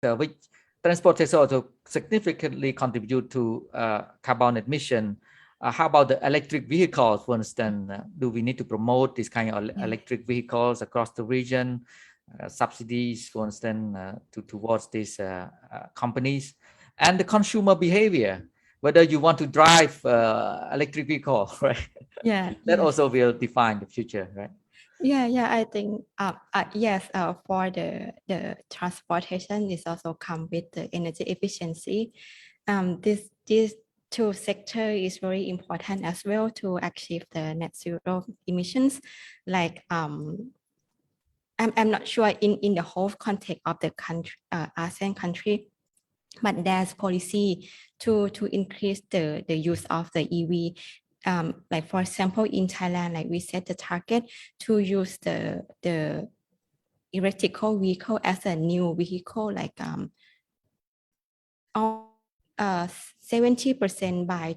which transportation also significantly contribute to carbon emission. How about the electric vehicles, for instance? Do we need to promote this kind of electric vehicles across the region? Subsidies, for instance, towards these companies, and the consumer behavior, whether you want to drive electric vehicle, right? Yeah, That also will define the future, right? yeah. I think yes. For the transportation is also come with the energy efficiency. This two sector is very important as well to achieve the net zero emissions. Like I'm not sure in the whole context of the country, ASEAN country, but there's policy to increase the use of the EV. Like for example, in Thailand, like we set the target to use the electrical vehicle as a new vehicle, like 70% by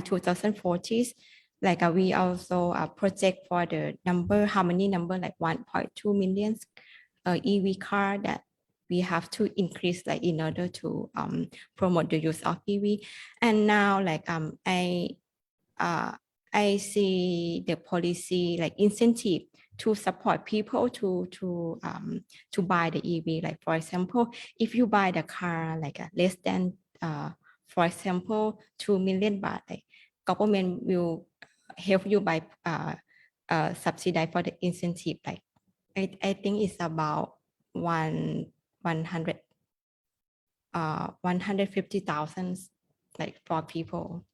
2040. Like we also project for the number, how many number, like 1.2 million EV car that we have to increase, like in order to promote the use of EV. And now like I see the policy like incentive to support people to buy the EV. Like for example, if you buy the car like less than for example 2 million baht, like government will help you by subsidize for the incentive. Like I think it's about 150,000 like for people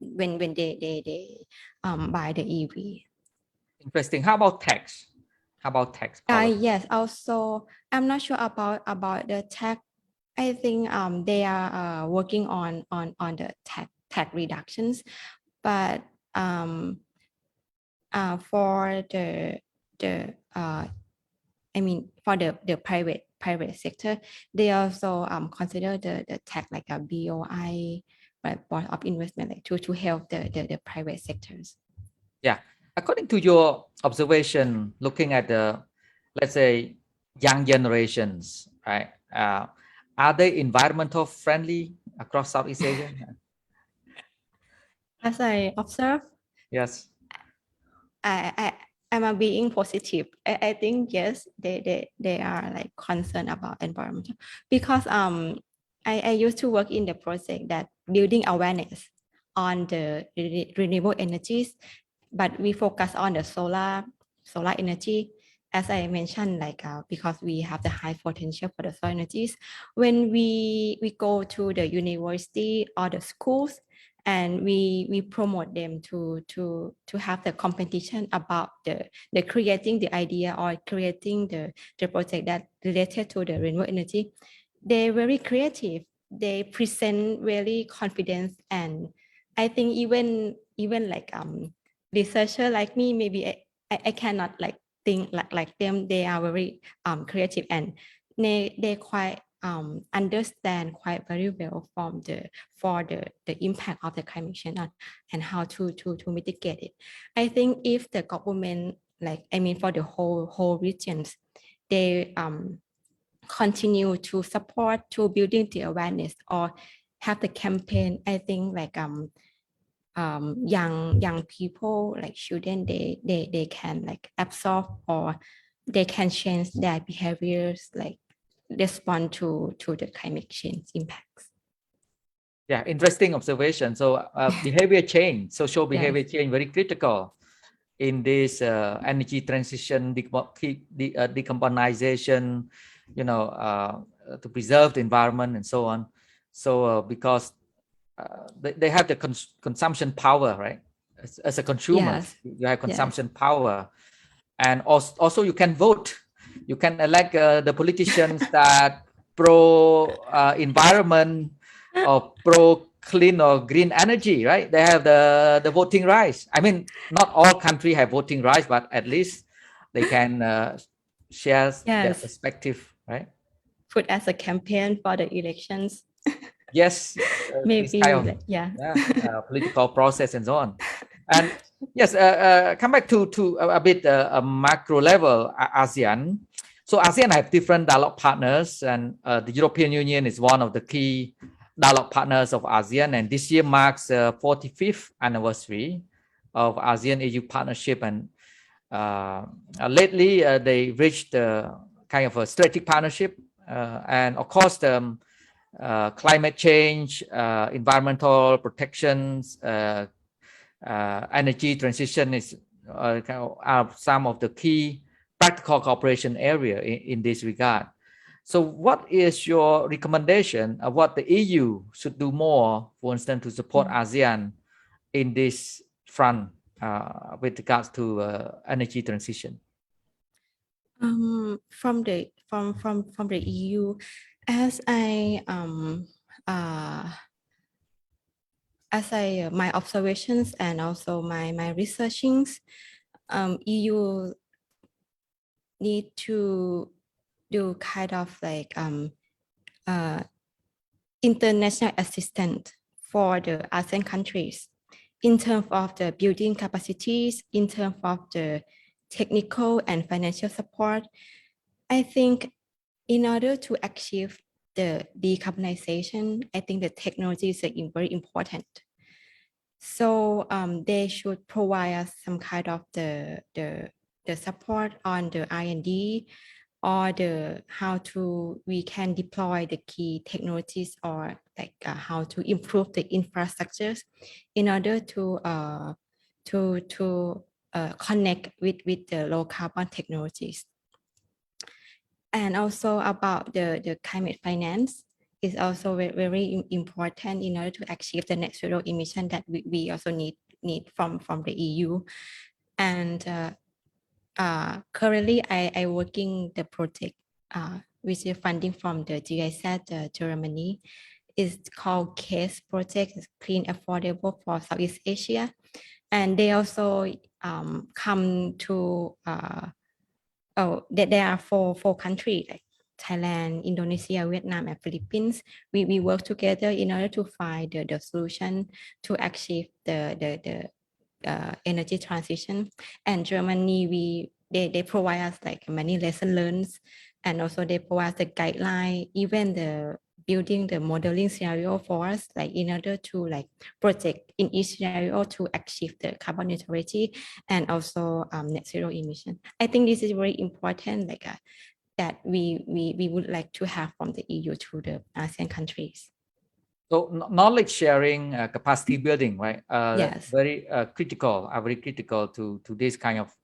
when they buy the EV. Interesting. How about tax? How about tax policy? Yes. Also, I'm not sure about the tax. I think they are working on the tax reductions, but for the I mean for the private sector, they also consider the tax like a BOI, Board of Investment, like to help the private sectors. Yeah. According to your observation, looking at the, let's say, young generations, right? Are they environmental friendly across Southeast Asia? As I observe, Yes. I'm being positive. I think yes, they are like concerned about environment, because I used to work in the project that building awareness on the renewable energies, but we focus on the solar energy. As I mentioned, like because we have the high potential for the solar energies, when we go to the university or the schools, and we promote them to have the competition about the creating the idea or creating the project that related to the renewable energy. They're very creative. They present really confidence, and I think even like researcher like me, maybe I cannot like think like them. They are very creative, and they quite understand quite very well for the impact of the climate change and how to mitigate it. I think if the government, like I mean for the whole regions, they continue to support to building the awareness or have the campaign, I think like young people like children, they can like absorb, or they can change their behaviors, like respond to the climate change impacts. Yeah, interesting observation. So behavior change, social behavior change, very critical in this energy transition, decarbonization, to preserve the environment and so on. So because they have the consumption power, right? As a consumer, you have consumption power, and also you can vote. You can elect the politicians that pro environment or pro clean or green energy, right? They have the voting rights. I mean, not all countries have voting rights, but at least they can share their perspective, right? Put as a campaign for the elections. Yes, maybe kind of, political process and so on. And yes, come back to a bit macro level ASEAN. So ASEAN have different dialogue partners, and the European Union is one of the key dialogue partners of ASEAN. And this year marks the 45th anniversary of ASEAN EU partnership. And lately, they reached kind of a strategic partnership. And of course, the climate change, environmental protections, energy transition is are some of the key practical cooperation area in this regard. So what is your recommendation of what the EU should do more, for instance, to support ASEAN in this front with regards to energy transition? From the EU, as my observations and also my researchings, EU need to do kind of like international assistance for the ASEAN countries in terms of the building capacities, in terms of the technical and financial support. I think in order to achieve the decarbonization, I think the technology is very important. So they should provide us some kind of the support on the R&D or the how to we can deploy the key technologies, or like how to improve the infrastructures in order to connect with the low carbon technologies. And also about the climate finance is also very important in order to achieve the net zero emission that we also need from the EU. And currently I working the project which is funding from the GIZ Germany. Is called CASE project, Clean Affordable for Southeast Asia. And they also come to there are four countries like Thailand, Indonesia, Vietnam, and Philippines. We work together in order to find the solution to achieve the energy transition. And Germany, they provide us like many lessons learned, and also they provide the guideline, even the building the modeling scenario for us, like in order to like project in each scenario to achieve the carbon neutrality and also net zero emission. I think this is very important, like that we would like to have from the EU to the ASEAN countries. So knowledge sharing, capacity building, right? Yes. Very critical, very critical to this kind of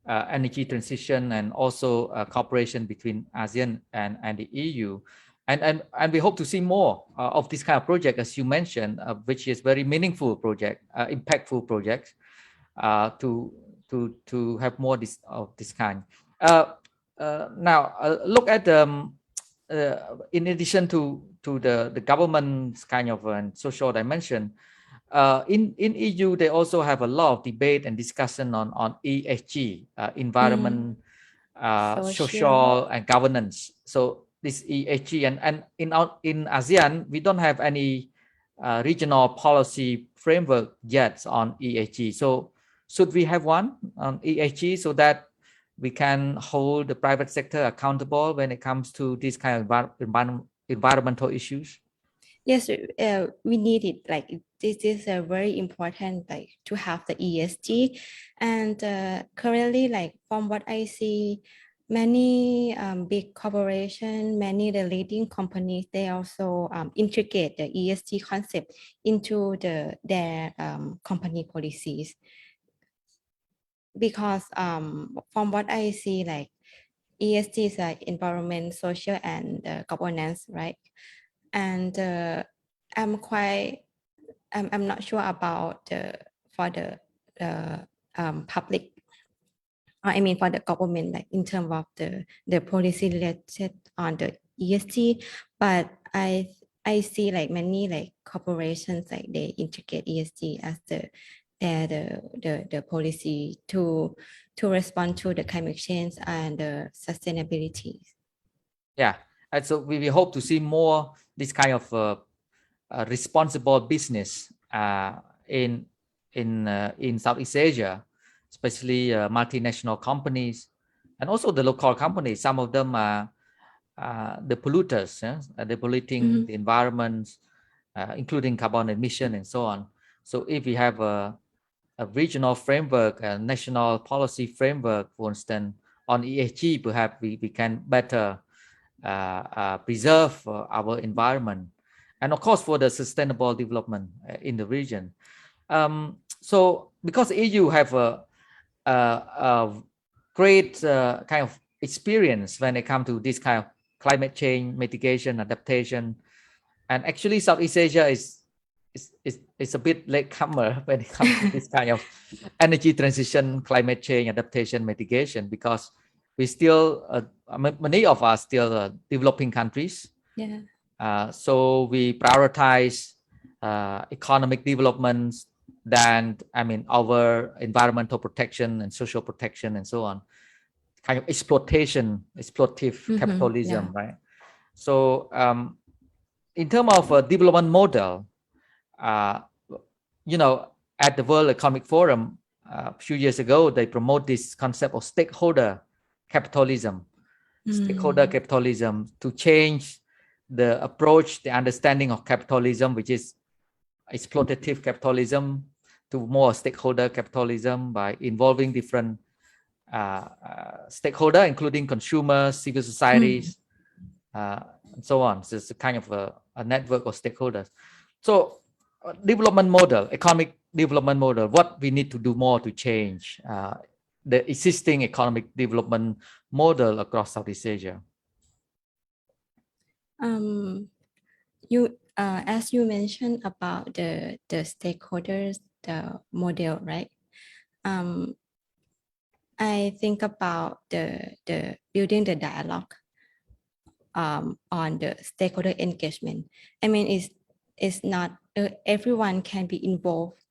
energy transition, and also cooperation between ASEAN and the EU. And we hope to see more of this kind of project, as you mentioned, which is very meaningful project, impactful projects, to have more of this kind. Now, look at in addition to the government's kind of social dimension, in EU they also have a lot of debate and discussion on ESG, environment, social and governance. So this ESG, and in ASEAN we don't have any regional policy framework yet on ESG. So should we have one on ESG so that we can hold the private sector accountable when it comes to this kind of environmental issues? Yes, we need it. Like this is a very important, like to have the ESG. And currently, like from what I see, many big corporations, many the leading companies, they also integrate the ESG concept into their company policies. Because from what I see, like ESG is like environment, social, and governance, right? And I'm not sure about for the public, I mean for the government, like in terms of the policy related on the ESG, but I see like many like corporations, like they integrate ESG as the policy to respond to the climate change and the sustainability. Yeah, and so we hope to see more this kind of responsible business in Southeast Asia, especially multinational companies and also the local companies. Some of them are the polluters, they're polluting the environment, including carbon emission and so on. So if we have a regional framework, a national policy framework, for instance, on ESG, perhaps we can better preserve our environment, and of course for the sustainable development in the region. So because EU have a great kind of experience when it comes to this kind of climate change mitigation, adaptation, and actually Southeast Asia is a bit latecomer when it comes to this kind of energy transition, climate change, adaptation, mitigation, because we still many of us still developing countries. So we prioritize economic developments than our environmental protection and social protection and so on. Kind of exploitative capitalism, right? So in terms of development model, at the World Economic Forum a few years ago, they promote this concept of stakeholder capitalism, to change the approach, the understanding of capitalism, which is exploitative capitalism, to more stakeholder capitalism by involving different stakeholders, including consumers, civil societies, and so on. So it's a kind of a network of stakeholders. So development model, economic development model, what we need to do more to change the existing economic development model across Southeast Asia. As you mentioned about the stakeholders, the model, right? I think about the building the dialogue on the stakeholder engagement. I mean, it's not everyone can be involved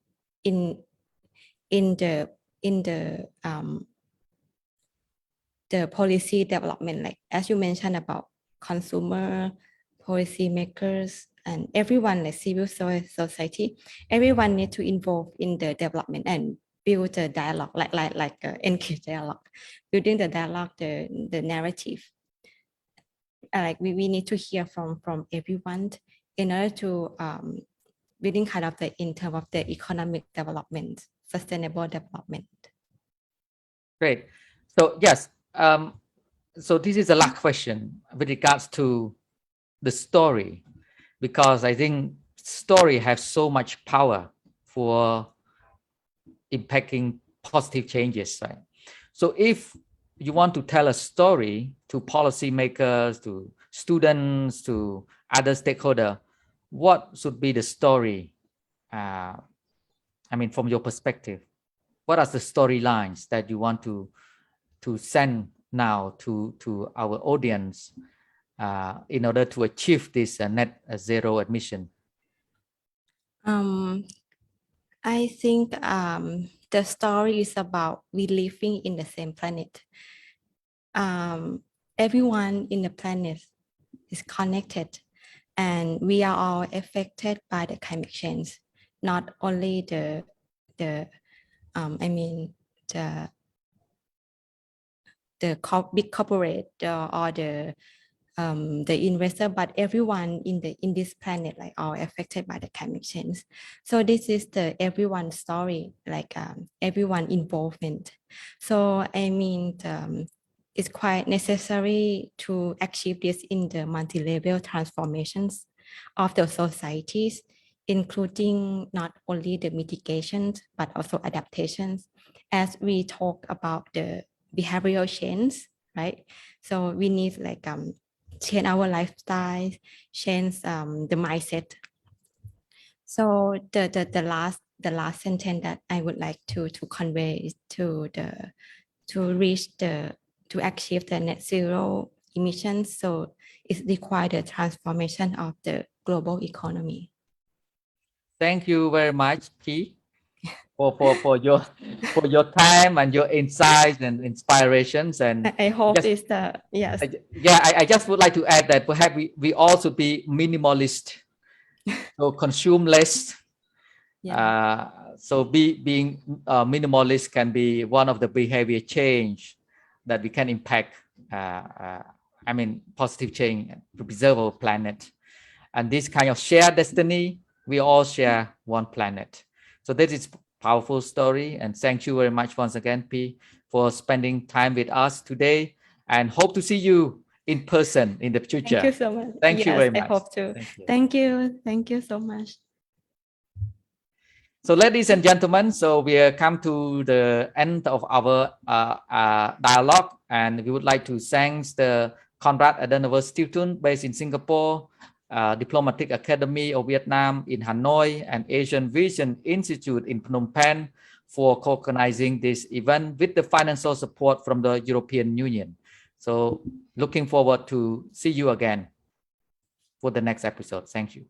in the policy development, like as you mentioned about consumer, policy makers, and everyone, like civil society, everyone need to involve in the development and build a dialogue, like EANGAGE Dialogue, building the dialogue, the narrative. Like we need to hear from everyone in order to building kind of in terms of the economic development, sustainable development. Great. So yes, so this is a last question with regards to the story, because I think story has so much power for impacting positive changes, right? So if you want to tell a story to policymakers, to students, to other stakeholders, what should be the story? From your perspective, what are the storylines that you want to send now to our audience in order to achieve this net zero emission? I think the story is about we living in the same planet. Everyone in the planet is connected, and we are all affected by the climate change. Not only the big corporate or the investor, but everyone in this planet like are affected by the climate change. So this is the everyone story, like everyone involvement. So it's quite necessary to achieve this in the multi-level transformations of the societies, including not only the mitigations but also adaptations, as we talk about the behavioral change, right? So we need like change our lifestyle, change the mindset. So the last sentence that I would like to convey is to achieve the net zero emissions. So it requires the transformation of the global economy. Thank you very much, Ki, for your time and your insights and inspirations. And I hope it's the yes. I just would like to add that perhaps we also be minimalist, so consume less. So being minimalist can be one of the behavior change that we can impact, positive change to preserve our planet. And this kind of shared destiny, we all share one planet. So that is powerful story. And thank you very much once again, P, for spending time with us today, and hope to see you in person in the future. Thank you so much. Thank you very much. I hope to. Thank you so much. So ladies and gentlemen, so we have come to the end of our dialogue, and we would like to thank the Konrad Adenauer Institute based in Singapore, Diplomatic Academy of Vietnam in Hanoi, and Asian Vision Institute in Phnom Penh for co-organizing this event with the financial support from the European Union. So looking forward to see you again for the next episode. Thank you.